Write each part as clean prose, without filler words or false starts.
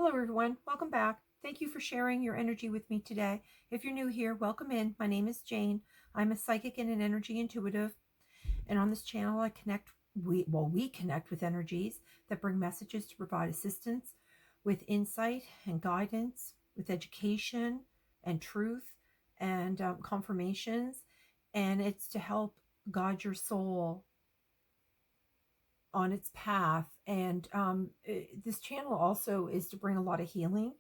Hello everyone, welcome back. Thank you for sharing your energy with me today. If you're new here, welcome in. My name is Jane. I'm a psychic and an energy intuitive, and on this channel I we connect with energies that bring messages to provide assistance with insight and guidance, with education and truth and confirmations, and it's to help guide your soul on its path. And this channel also is to bring a lot of healing.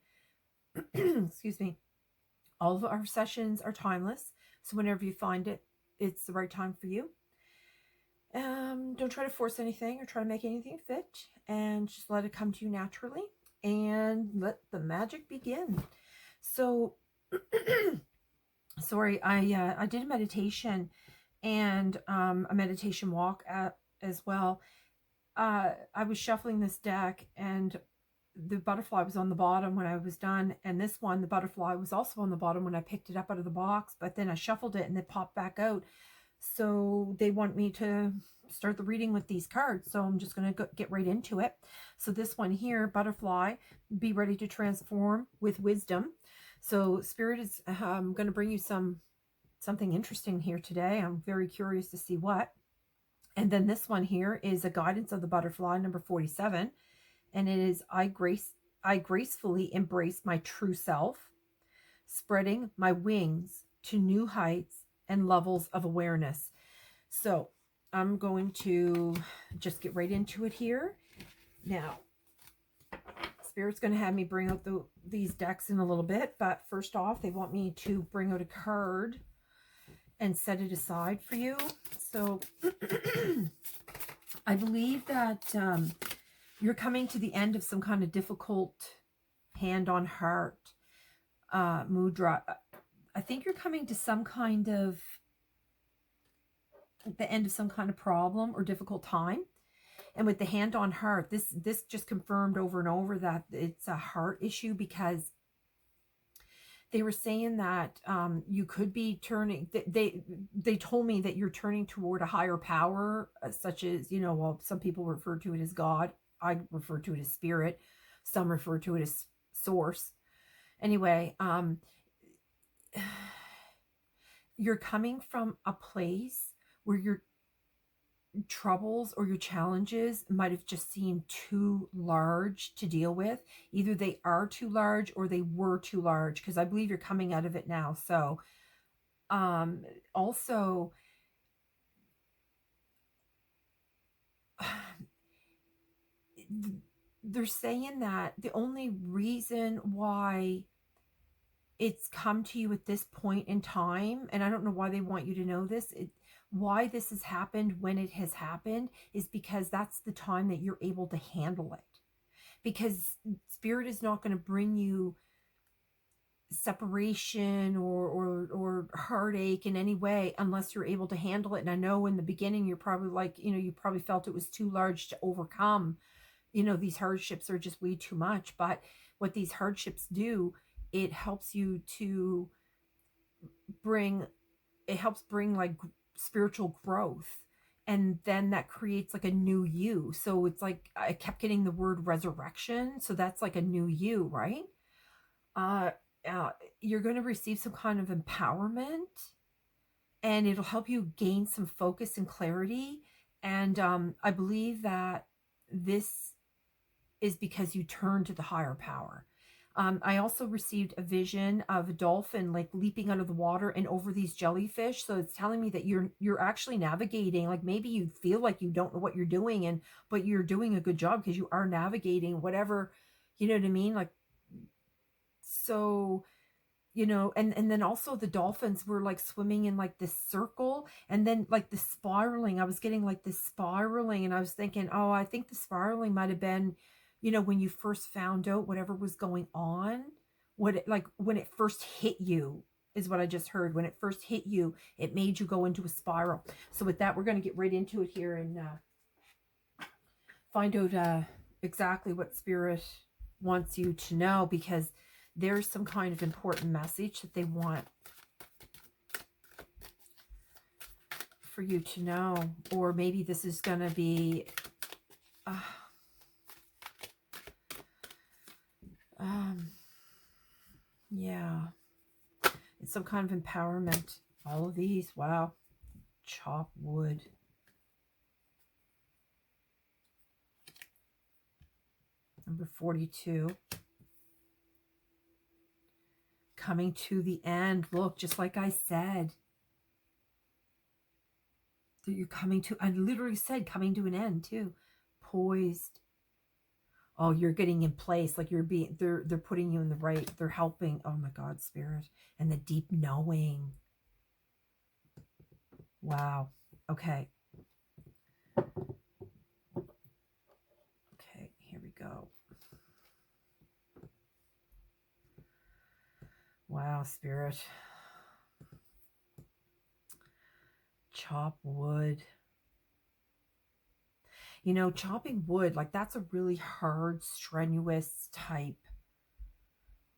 Excuse me. All of our sessions are timeless, so whenever you find it's the right time for you. Don't try to force anything or try to make anything fit, and just let it come to you naturally and let the magic begin. So sorry, I did a meditation and a meditation walk as well. I was shuffling this deck, and the butterfly was on the bottom when I was done, and this one, the butterfly, was also on the bottom when I picked it up out of the box, but then I shuffled it and it popped back out. So they want me to start the reading with these cards, so I'm just going to get right into it. So this one here, butterfly, be ready to transform with wisdom. So Spirit is going to bring you something interesting here today. I'm very curious to see what. And then this one here is a guidance of the butterfly, number 47. And it is, I gracefully embrace my true self, spreading my wings to new heights and levels of awareness. So I'm going to just get right into it here. Now, Spirit's going to have me bring out these decks in a little bit, but first off, they want me to bring out a card and set it aside for you. So I believe that you're coming to the end of some kind of difficult hand on heart mudra. I think you're coming to some kind of the end of some kind of problem or difficult time. And with the hand on heart, this just confirmed over and over that it's a heart issue, because they were saying that you could be turning, they told me that you're turning toward a higher power, such as, well, some people refer to it as God. I refer to it as spirit. Some refer to it as source. Anyway, you're coming from a place where your troubles or your challenges might have just seemed too large to deal with. Either they are too large or they were too large, because I believe you're coming out of it now. So also they're saying that the only reason why it's come to you at this point in time, and I don't know why they want you to know this, why this has happened when it has happened, is because that's the time that you're able to handle it. Because Spirit is not going to bring you separation or heartache in any way unless you're able to handle it. And I know in the beginning you're probably like, you probably felt it was too large to overcome. These hardships are just way too much. But what these hardships do, it helps you to bring like spiritual growth, and then that creates like a new you. So it's like I kept getting the word resurrection, so that's like a new you, right? You're going to receive some kind of empowerment, and it'll help you gain some focus and clarity. And I believe that this is because you turn to the higher power. I also received a vision of a dolphin like leaping out of the water and over these jellyfish. So it's telling me that you're actually navigating. Like maybe you feel like you don't know what you're doing, but you're doing a good job because you are navigating whatever, you know what I mean? Like, so, and then also the dolphins were like swimming in like this circle, and then like the spiraling. I was getting like this spiraling, and I was thinking, oh, I think the spiraling might have been, when you first found out whatever was going on, when it first hit you, is what I just heard. When it first hit you, it made you go into a spiral. So with that, we're going to get right into it here and find out exactly what Spirit wants you to know, because there's some kind of important message that they want for you to know. Or maybe this is going to be Yeah. It's some kind of empowerment. All of these. Wow. Chop wood. Number 42. Coming to the end. Look, just like I said. That you're coming to, I literally said coming to an end too. Poised. Oh, you're getting in place. Like you're being, they're putting you in the right, they're helping. Oh my God, Spirit. And the deep knowing. Wow. Okay. Okay, here we go. Wow, Spirit. Chop wood. You know, chopping wood, like that's a really hard, strenuous type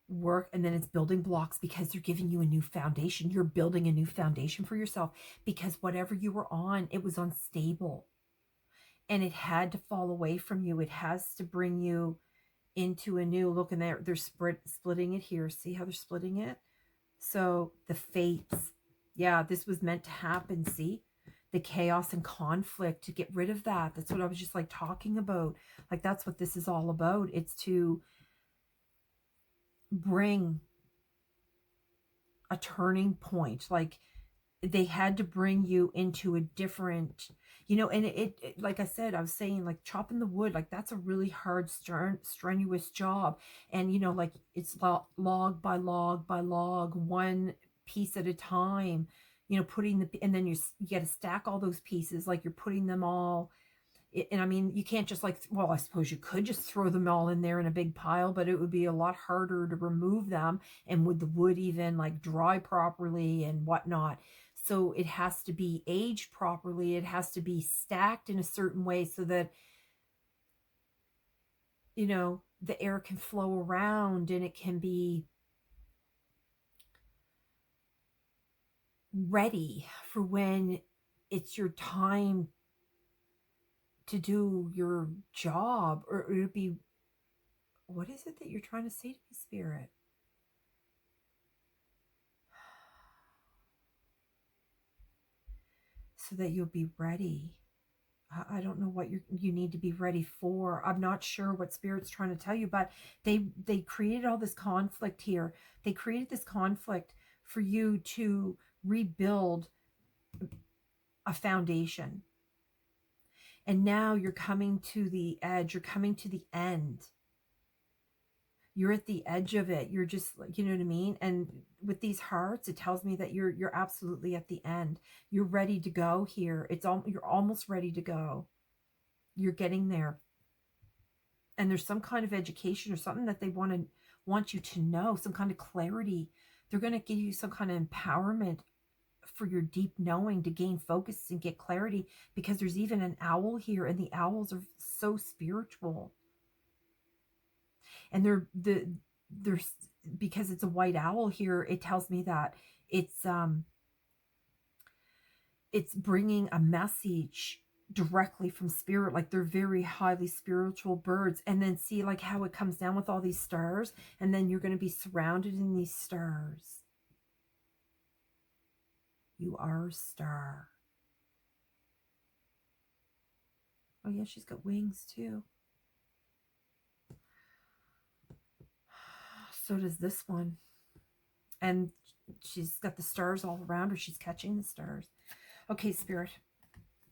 work. And then it's building blocks because they're giving you a new foundation. You're building a new foundation for yourself because whatever you were on, it was unstable. And it had to fall away from you. It has to bring you into a new look. And they're splitting it here. See how they're splitting it? So the fates. Yeah, this was meant to happen. See? The chaos and conflict, to get rid of that. That's what I was just like talking about. Like that's what this is all about. It's to bring a turning point. Like they had to bring you into a different, you know, and it like I said, I was saying like chopping the wood, like that's a really hard, strenuous job. And, you know, like it's log by log by log, one piece at a time, you know, putting and then you got to stack all those pieces, like you're putting them all. And I mean, you can't just like, well, I suppose you could just throw them all in there in a big pile, but it would be a lot harder to remove them. And would the wood even like dry properly and whatnot? So it has to be aged properly. It has to be stacked in a certain way so that, you know, the air can flow around and it can be ready for when it's your time to do your job, or it would be, what is it that you're trying to say to me, Spirit? So that you'll be ready. I don't know what you need to be ready for. I'm not sure what Spirit's trying to tell you, but they created all this conflict here. They created this conflict for you to rebuild a foundation. And now you're coming to the edge. You're coming to the end. You're at the edge of it. You're just, you know what I mean? And with these hearts, it tells me that you're absolutely at the end. You're ready to go here. You're almost ready to go. You're getting there. And there's some kind of education or something that they want you to know, some kind of clarity. They're going to give you some kind of empowerment for your deep knowing to gain focus and get clarity, because there's even an owl here, and the owls are so spiritual. And they're because it's a white owl here, it tells me that it's bringing a message directly from Spirit. Like they're very highly spiritual birds. And then see like how it comes down with all these stars, and then you're going to be surrounded in these stars. You are a star. Oh yeah, she's got wings too. So does this one. And she's got the stars all around her. She's catching the stars. Okay, Spirit.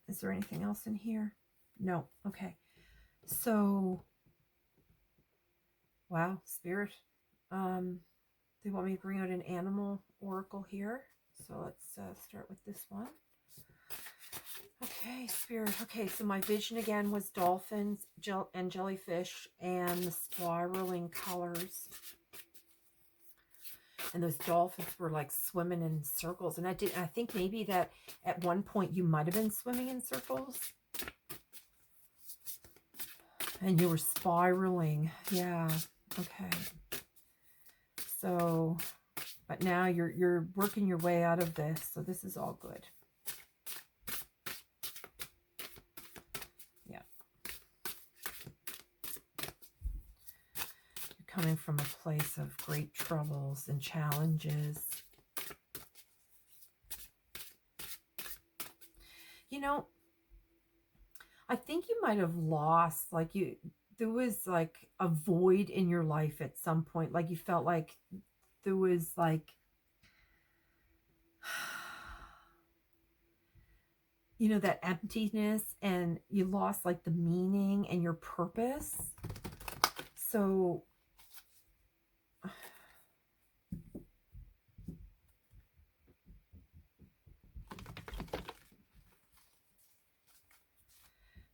Is there anything else in here? No. Okay. So, wow, Spirit. They want me to bring out an animal oracle here. So let's start with this one. Okay, Spirit. Okay, so my vision again was dolphins and jellyfish and the spiraling colors. And those dolphins were like swimming in circles. And I think maybe that at one point you might have been swimming in circles. And you were spiraling. Yeah. Okay. So, but now you're working your way out of this. So this is all good. Yeah. You're coming from a place of great troubles and challenges. You know, I think you might have lost, like there was like a void in your life at some point. Like you felt like there was like, you know, that emptiness, and you lost like the meaning and your purpose. So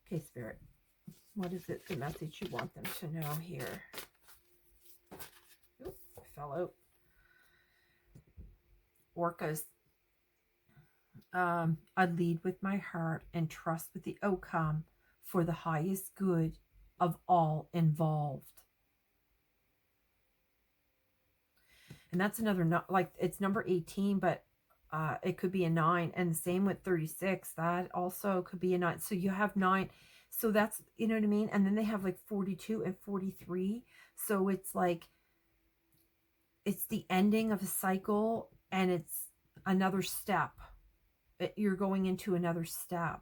okay, Spirit, what is it, the message you want them to know here? Oop, I fell out. Orcas. I lead with my heart and trust with the outcome for the highest good of all involved. And that's another, not like it's number 18, but it could be a 9. And the same with 36. That also could be a 9. So you have 9. So that's, you know what I mean? And then they have like 42 and 43. So it's like, it's the ending of a cycle, and it's another step. You're going into another step.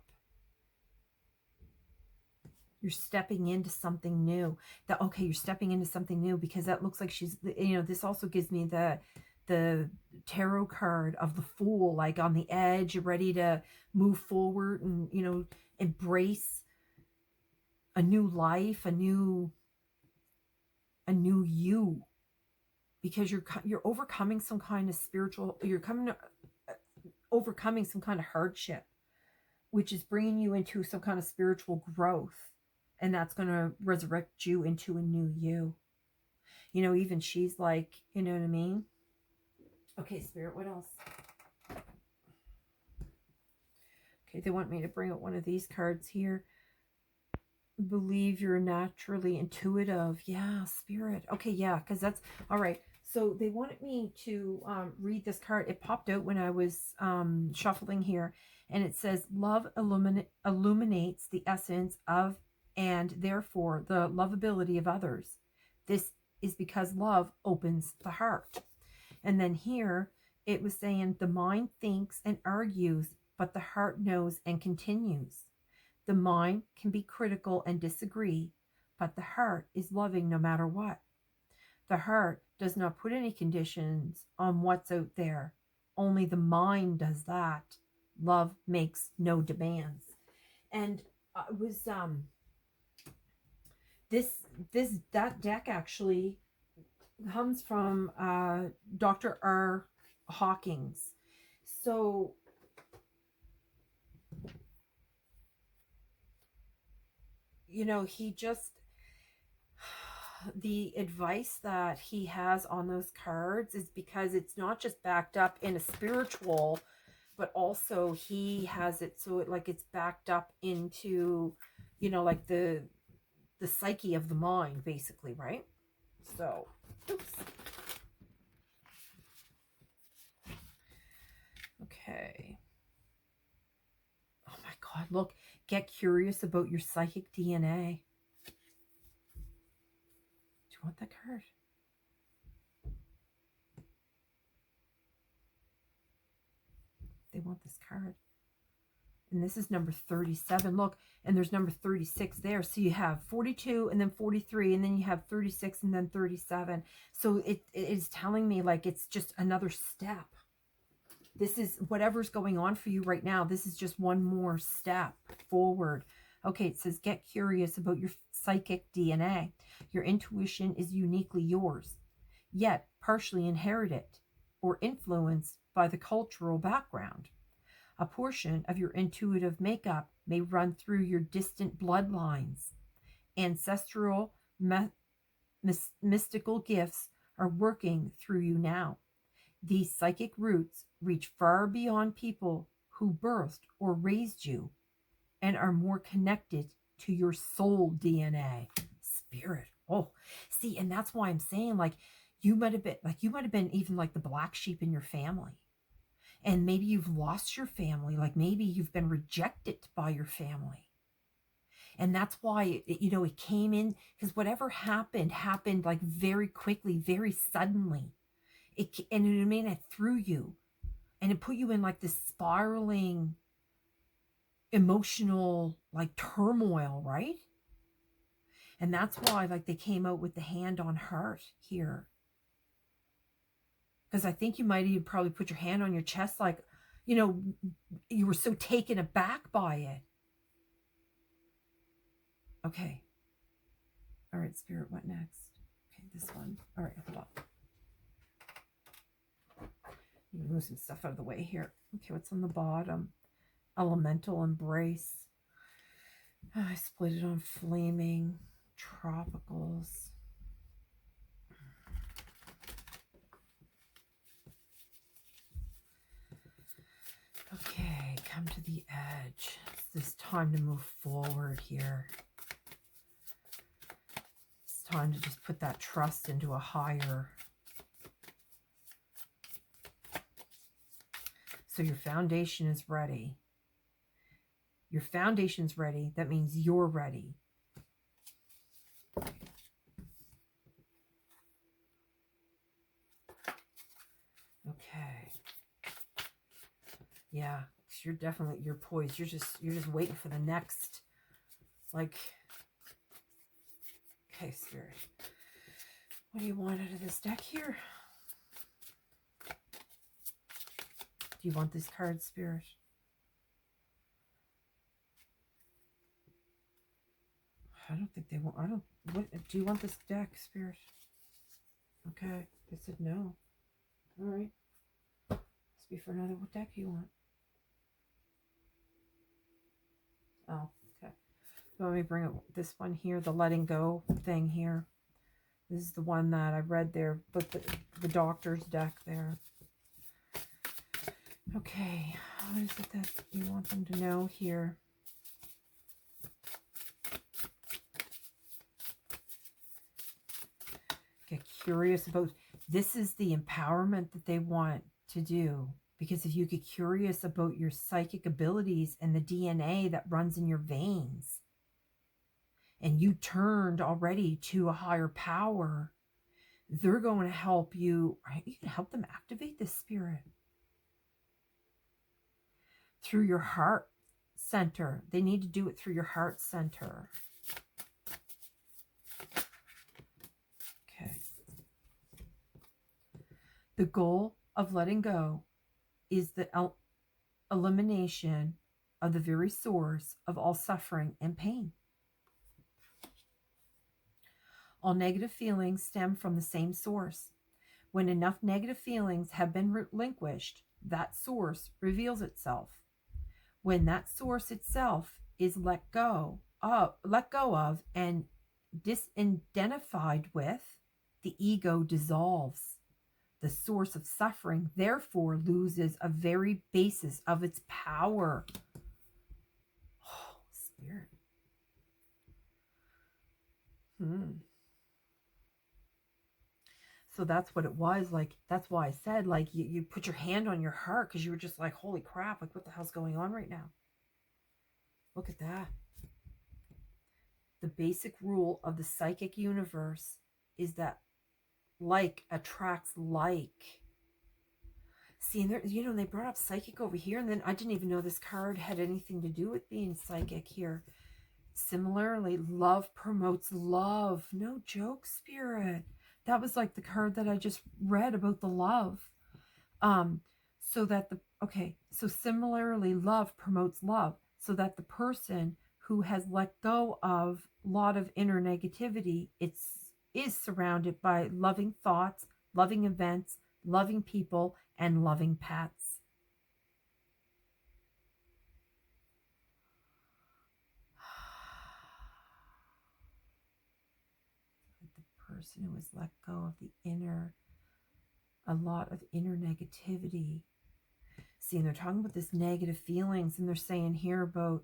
You're stepping into something new. That, okay, you're stepping into something new, because that looks like she's, you know, this also gives me the tarot card of the Fool, like on the edge, you're ready to move forward and, you know, embrace a new life, a new you, because you're overcoming some kind of spiritual, overcoming some kind of hardship, which is bringing you into some kind of spiritual growth, and that's going to resurrect you into a new you. You know, even she's like, you know what I mean? Okay, Spirit, what else? Okay, they want me to bring out one of these cards here. Believe you're naturally intuitive. Yeah, Spirit. Okay, yeah, because that's all right. So they wanted me to read this card. It popped out when I was shuffling here, and it says, love illuminates the essence of and therefore the lovability of others. This is because love opens the heart. And then here it was saying, the mind thinks and argues, but the heart knows and continues. The mind can be critical and disagree, but the heart is loving no matter what. The heart does not put any conditions on what's out there. Only the mind does that. Love makes no demands. And it was that deck actually comes from Dr. R. Hawkins. So you know, he just, the advice that he has on those cards is because it's not just backed up in a spiritual, but also he has it so it like it's backed up into, you know, like the psyche of the mind, basically, right? So, oops. Okay. Oh my God, look, get curious about your psychic DNA. Do you want that card? They want this card. And this is number 37. Look, and there's number 36 there. So you have 42 and then 43, and then you have 36 and then 37. So it is telling me like it's just another step. This is whatever's going on for you right now. This is just one more step forward. Okay, it says get curious about your psychic DNA. Your intuition is uniquely yours, yet partially inherited or influenced by the cultural background. A portion of your intuitive makeup may run through your distant bloodlines. Ancestral mystical gifts are working through you now. These psychic roots reach far beyond people who birthed or raised you and are more connected to your soul DNA. Spirit. Oh, see, and that's why I'm saying, like, you might have been even like the black sheep in your family. And maybe you've lost your family. Like maybe you've been rejected by your family. And that's why it came in, because whatever happened like very quickly, very suddenly. And it made it through you, and it put you in like this spiraling emotional like turmoil, right? And that's why like they came out with the hand on heart here, because I think you might even probably put your hand on your chest, like you were so taken aback by it. Okay. All right, Spirit, what next? Okay, this one. All right, hold on. Move some stuff out of the way here. Okay, what's on the bottom? Elemental embrace. Oh, I split it on flaming tropicals. Okay, come to the edge. It's this time to move forward here. It's time to just put that trust into a higher. So your foundation is ready. Your foundation's ready. That means you're ready. Okay. Yeah, you're poised. You're just waiting for the next, like, okay, Spirit. What do you want out of this deck here? Do you want this card, Spirit? I don't think they want. What do you want this deck, Spirit? Okay, they said no. All right. Must be for another. What deck do you want? Oh, okay. So let me bring up this one here, the letting go thing here. This is the one that I read there, but the doctor's deck there. Okay, what is it that you want them to know here? Get curious about, this is the empowerment that they want to do. Because if you get curious about your psychic abilities and the DNA that runs in your veins, and you turned already to a higher power, they're going to help you, right? You can help them activate this spirit through your heart center. They need to do it through your heart center. Okay. The goal of letting go is the elimination of the very source of all suffering and pain. All negative feelings stem from the same source. When enough negative feelings have been relinquished, that source reveals itself. When that source itself is let go of and disidentified with, the ego dissolves. The source of suffering, therefore, loses a very basis of its power. Oh, Spirit. So that's what it was. Like, that's why I said, like, you put your hand on your heart, because you were just like, holy crap, like, what the hell's going on right now? Look at that. The basic rule of the psychic universe is that like attracts like. See, and there, they brought up psychic over here, and then I didn't even know this card had anything to do with being psychic here. Similarly, love promotes love. No joke, Spirit. That was like the card that I just read about the love. So similarly, love promotes love, so that the person who has let go of a lot of inner negativity, is surrounded by loving thoughts, loving events, loving people, and loving pets. The person who has let go of a lot of inner negativity. See, and they're talking about this negative feelings, and they're saying here about,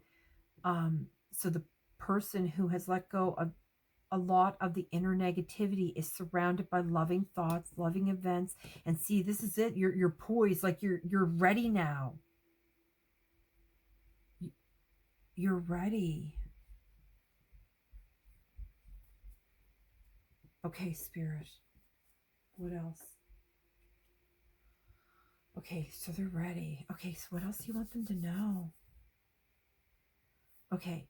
so the person who has let go of a lot of the inner negativity is surrounded by loving thoughts, loving events. And see, this is it. You're poised, like you're ready now. You're ready. Okay, Spirit. What else? Okay, so they're ready. Okay, so what else do you want them to know? Okay.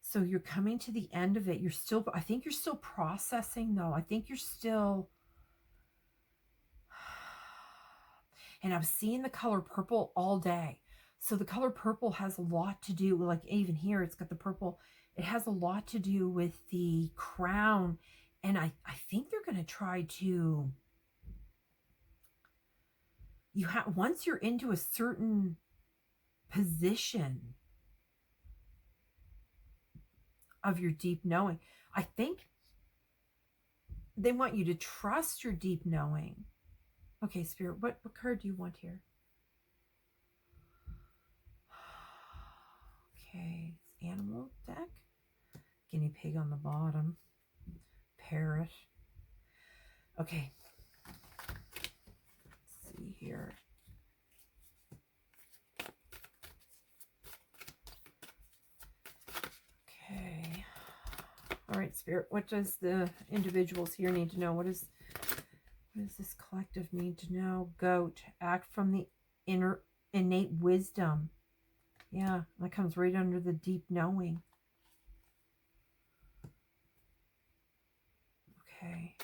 So you're coming to the end of it. You're still, I think you're still processing though. I think you're still, and I was seeing the color purple all day. So the color purple has a lot to do, like even here, it's got the purple. It has a lot to do with the crown. And I think they're going to try to, once you're into a certain position of your deep knowing, I think they want you to trust your deep knowing. Okay, Spirit, what card do you want here? Okay, it's animal deck. Guinea pig on the bottom. Parrot. Okay. Let's see here. Okay. All right, Spirit, what does the individuals here need to know? What does this collective need to know? Goat. Act from the inner innate wisdom. Yeah, that comes right under the deep knowing. Okay.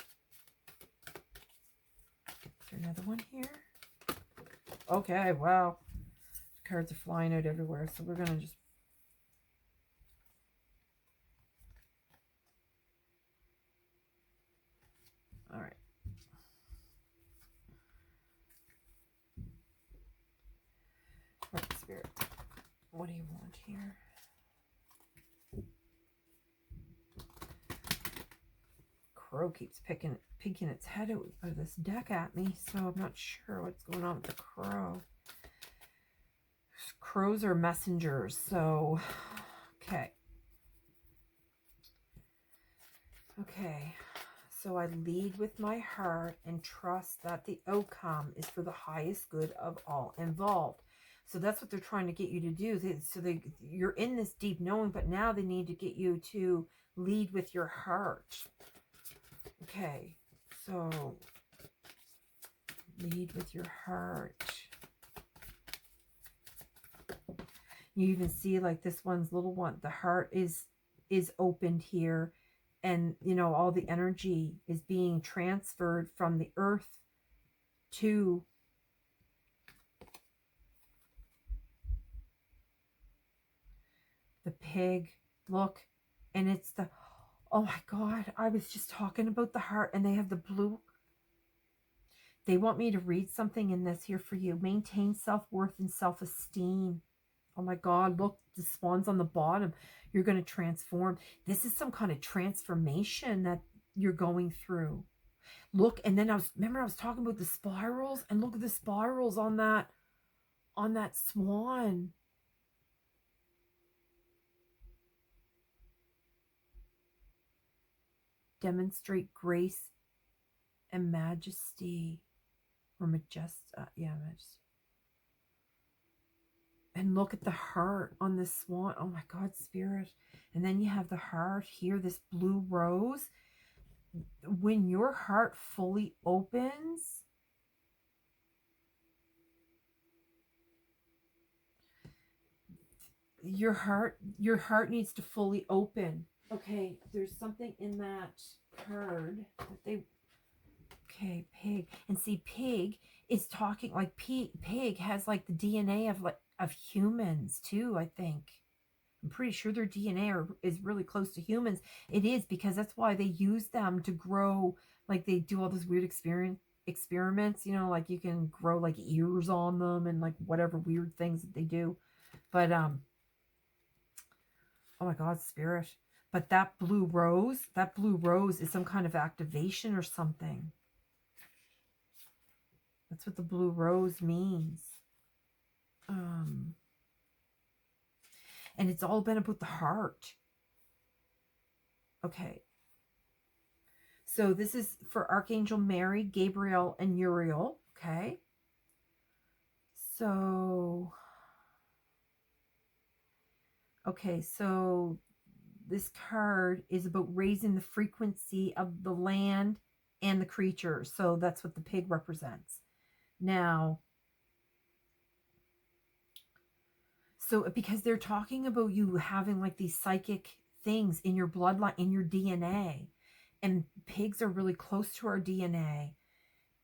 Is there another one here? Okay, wow. Cards are flying out everywhere, so we're going to just... All right. Right, Spirit. What do you want here? Crow keeps peeking its head out of this deck at me, so I'm not sure what's going on with the crow. Crows are messengers, so okay. Okay, so I lead with my heart and trust that the outcome is for the highest good of all involved. So that's what they're trying to get you to do. You're in this deep knowing, but now they need to get you to lead with your heart. Okay, so lead with your heart. You even see like this one's little one, the heart is opened here, and you know all the energy is being transferred from the earth to the pig. Look, and it's the, oh my God, I was just talking about the heart, and they have the blue. They want me to read something in this here for you. Maintain self-worth and self-esteem. Oh my God, look, the swan's on the bottom. You're going to transform. This is some kind of transformation that you're going through. Look, and then I was talking about the spirals, and look at the spirals on that swan. Demonstrate grace and majesty, or majesty. And look at the heart on this swan. Oh my God, Spirit. And then you have the heart here, this blue rose. When your heart fully opens, your heart needs to fully open. Okay, there's something in that card that they... Okay, pig. And see, pig is talking like pig has like the DNA of humans too, I think. I'm pretty sure their DNA is really close to humans. It is, because that's why they use them to grow. Like they do all those weird experiments, you know, like you can grow like ears on them and like whatever weird things that they do. But oh my God, Spirit. But that blue rose is some kind of activation or something. That's what the blue rose means. And it's all been about the heart. Okay. So this is for Archangel Mary, Gabriel, and Uriel. Okay. So, okay. So this card is about raising the frequency of the land and the creatures. So that's what the pig represents. Now, so because they're talking about you having like these psychic things in your bloodline, in your DNA, and pigs are really close to our DNA.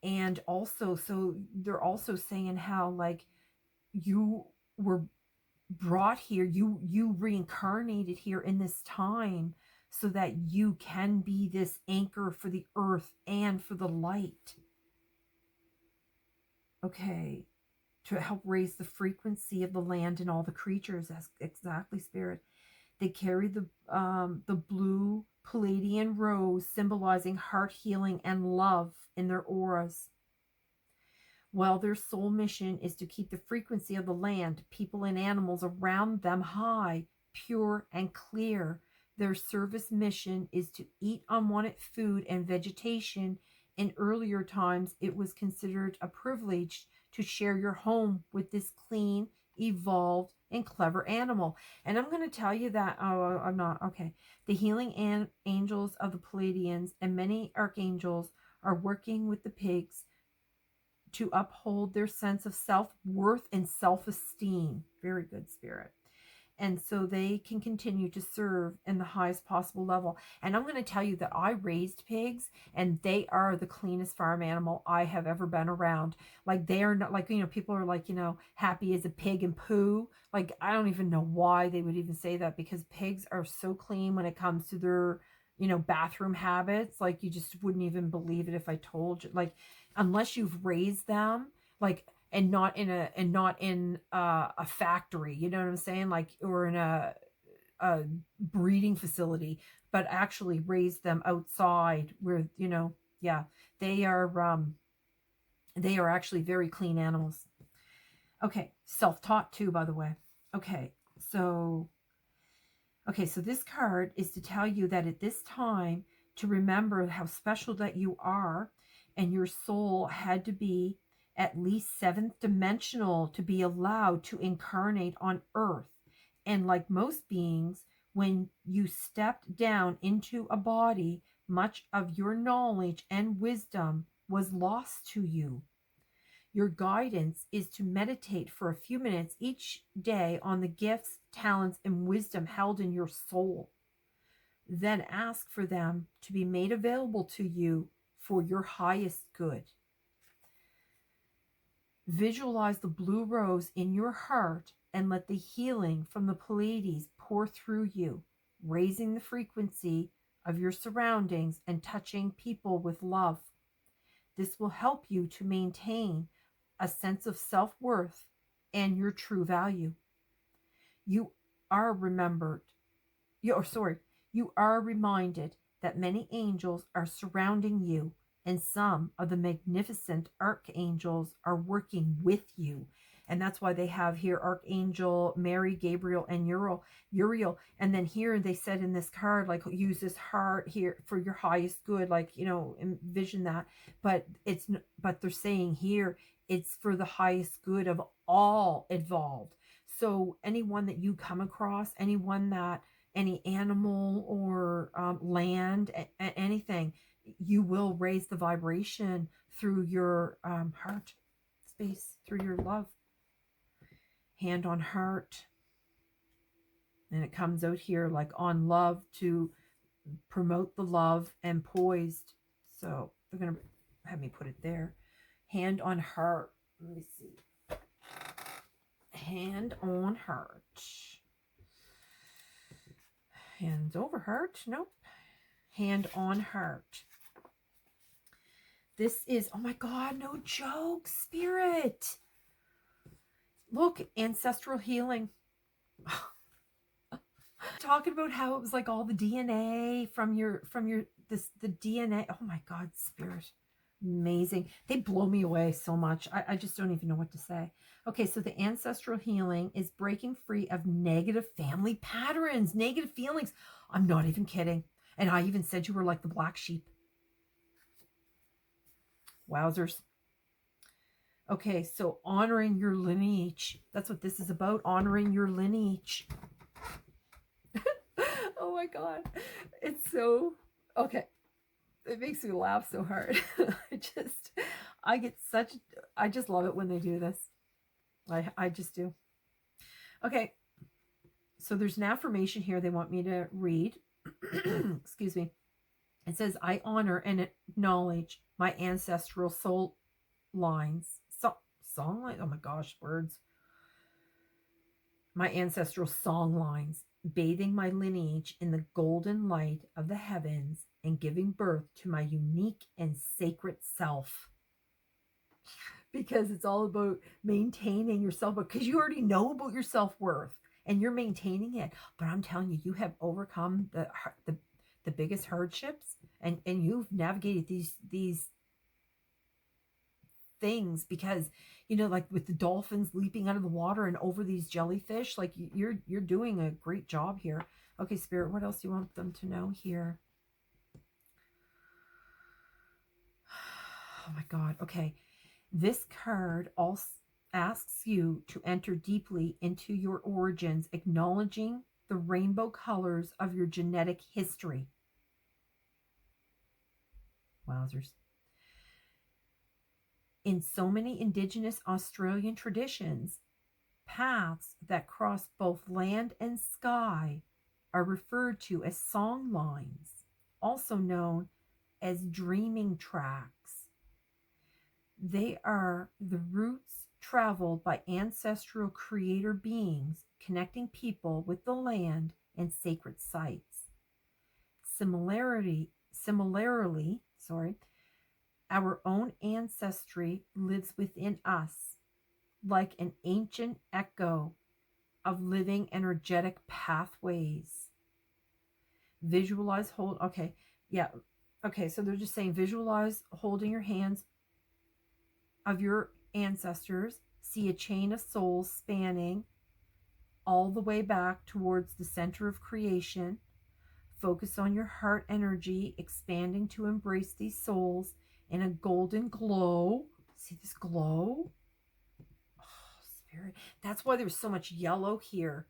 And also, so they're also saying how like you were brought here, you reincarnated here in this time so that you can be this anchor for the earth and for the light. Okay, to help raise the frequency of the land and all the creatures. That's exactly, Spirit. They carry the blue Palladian rose, symbolizing heart healing and love in their auras. While their sole mission is to keep the frequency of the land, people, and animals around them high, pure, and clear, their service mission is to eat unwanted food and vegetation. In earlier times, it was considered a privilege to share your home with this clean, evolved, and clever animal. And I'm going to tell you that, I'm not, okay. The healing angels of the Palladians and many archangels are working with the pigs to uphold their sense of self-worth and self-esteem. Very good, Spirit. And so they can continue to serve in the highest possible level. And I'm going to tell you that I raised pigs, and they are the cleanest farm animal I have ever been around. Like, they are not like, people are like, happy as a pig and poo. Like, I don't even know why they would even say that, because pigs are so clean when it comes to their, bathroom habits. Like, you just wouldn't even believe it if I told you. Like, unless you've raised them, like, and not in a factory, you know what I'm saying? Like, or in a breeding facility, but actually raise them outside where, yeah, they are actually very clean animals. Okay, self-taught too, by the way. Okay, so this card is to tell you that at this time, to remember how special that you are, and your soul had to be at least seventh dimensional to be allowed to incarnate on earth. And like most beings, when you stepped down into a body, much of your knowledge and wisdom was lost to you. Your guidance is to meditate for a few minutes each day on the gifts, talents, and wisdom held in your soul. Then ask for them to be made available to you for your highest good. Visualize the blue rose in your heart and let the healing from the Pleiades pour through you, raising the frequency of your surroundings and touching people with love. This will help you to maintain a sense of self-worth and your true value. You are reminded that many angels are surrounding you, and some of the magnificent archangels are working with you. And that's why they have here Archangel Mary, Gabriel, and Uriel. And then here they said in this card, like, use this heart here for your highest good, like, envision that. But they're saying here, it's for the highest good of all involved. So anyone that you come across, any animal or land, anything, you will raise the vibration through your heart space, through your love. Hand on heart. And it comes out here like on love, to promote the love, and poised. So they're going to have me put it there. Hand on heart. Let me see. Hand on heart. Hands over heart. Nope. Hand on heart. This is, oh my God, no joke, Spirit. Look, ancestral healing. Talking about how it was like all the DNA the DNA. Oh my God, Spirit. Amazing. They blow me away so much. I just don't even know what to say. Okay, so the ancestral healing is breaking free of negative family patterns, negative feelings. I'm not even kidding. And I even said you were like the black sheep. Wowzers. Okay, so honoring your lineage. That's what this is about, honoring your lineage. Oh my God. It's so okay. It makes me laugh so hard. I just, I get such, I just love it when they do this. I just do. Okay. So there's an affirmation here they want me to read. Excuse me. It says, I honor and acknowledge my ancestral soul lines. Song lines? Oh my gosh, words. My ancestral song lines, bathing my lineage in the golden light of the heavens and giving birth to my unique and sacred self. Because it's all about maintaining yourself, because you already know about your self-worth and you're maintaining it. But I'm telling you, you have overcome the biggest hardships, and you've navigated these things, because like with the dolphins leaping out of the water and over these jellyfish, like you're doing a great job here. Okay, Spirit, what else do you want them to know here? Oh my God. Okay, this card also asks you to enter deeply into your origins, acknowledging the rainbow colors of your genetic history. Wowzers. In so many Indigenous Australian traditions, paths that cross both land and sky are referred to as song lines, also known as dreaming tracks. They are the routes traveled by ancestral creator beings connecting people with the land and sacred sites. Similarly, our own ancestry lives within us like an ancient echo of living energetic pathways. Visualize, hold, okay, yeah, okay, so they're just saying visualize holding your hands of your ancestors, see a chain of souls spanning all the way back towards the center of creation. Focus on your heart energy expanding to embrace these souls in a golden glow. See this glow? Oh, Spirit. That's why there's so much yellow here.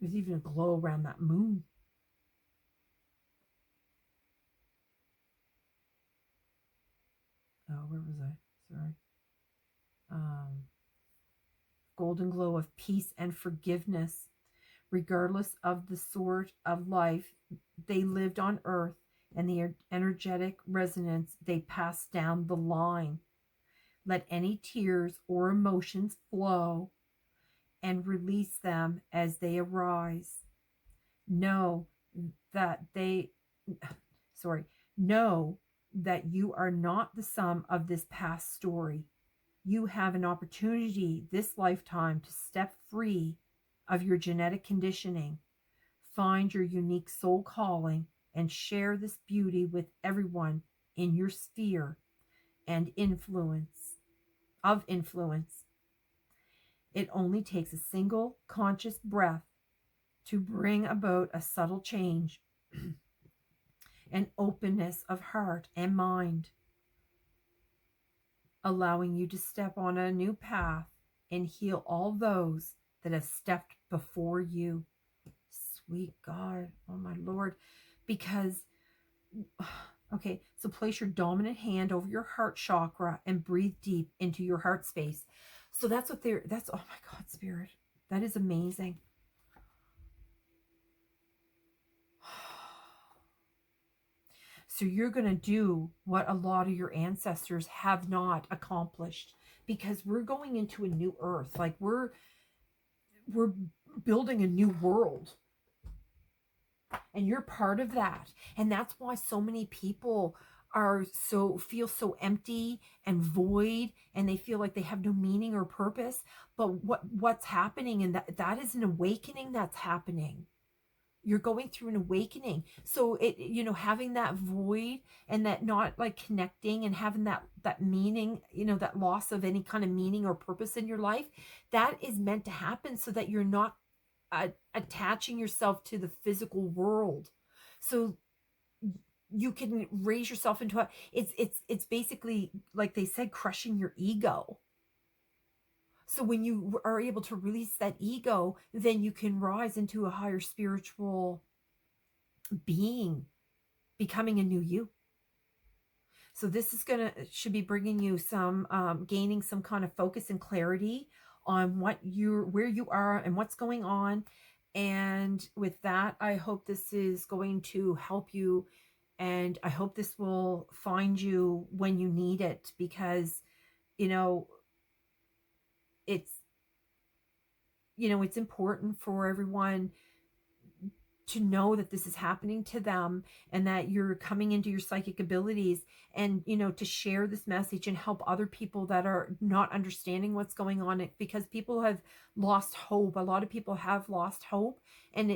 There's even a glow around that moon. Oh, where was I? Sorry. Golden glow of peace and forgiveness. Regardless of the sort of life they lived on earth and the energetic resonance they passed down the line. Let any tears or emotions flow and release them as they arise. Know that know that you are not the sum of this past story. You have an opportunity this lifetime to step free of your genetic conditioning, find your unique soul calling, and share this beauty with everyone in your sphere and influence. It only takes a single conscious breath to bring about a subtle change and openness of heart and mind, allowing you to step on a new path and heal all those that have stepped before you. Sweet God, oh my Lord. Because, okay, so place your dominant hand over your heart chakra and breathe deep into your heart space. So that's oh my God, Spirit. That is amazing. So you're going to do what a lot of your ancestors have not accomplished, because we're going into a new earth. Like we're building a new world. And you're part of that. And that's why so many people feel so empty and void, and they feel like they have no meaning or purpose. But what's happening, and that is an awakening that's happening. You're going through an awakening. So having that void and that not like connecting and having that meaning, that loss of any kind of meaning or purpose in your life, that is meant to happen so that you're not attaching yourself to the physical world. So you can raise yourself into it's basically, like they said, crushing your ego. So when you are able to release that ego, then you can rise into a higher spiritual being, becoming a new you. So this is should be bringing you some, gaining some kind of focus and clarity on where you are and what's going on. And with that, I hope this is going to help you, and I hope this will find you when you need it, because, you know, it's, it's important for everyone to know that this is happening to them, and that you're coming into your psychic abilities, and to share this message and help other people that are not understanding what's going on, because people have lost hope. A lot of people have lost hope, and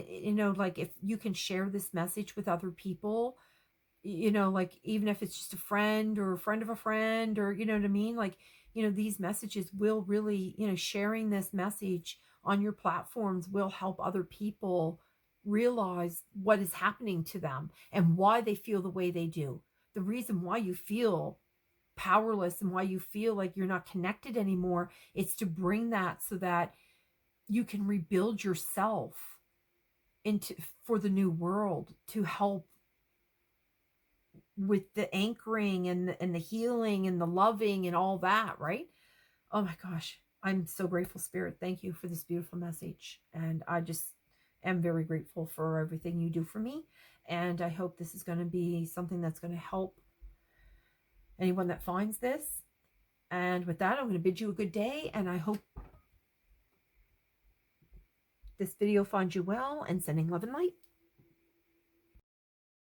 like, if you can share this message with other people, like, even if it's just a friend or a friend of a friend, or you know what I mean, like, these messages will really, sharing this message on your platforms will help other people realize what is happening to them and why they feel the way they do. The reason why you feel powerless and why you feel like you're not connected anymore, it's to bring that so that you can rebuild yourself into for the new world, to help with the anchoring and the healing and the loving and all that, right? Oh my gosh, I'm so grateful, Spirit. Thank you for this beautiful message. And I just am very grateful for everything you do for me. And I hope this is going to be something that's going to help anyone that finds this. And with that, I'm going to bid you a good day. And I hope this video finds you well, and sending love and light.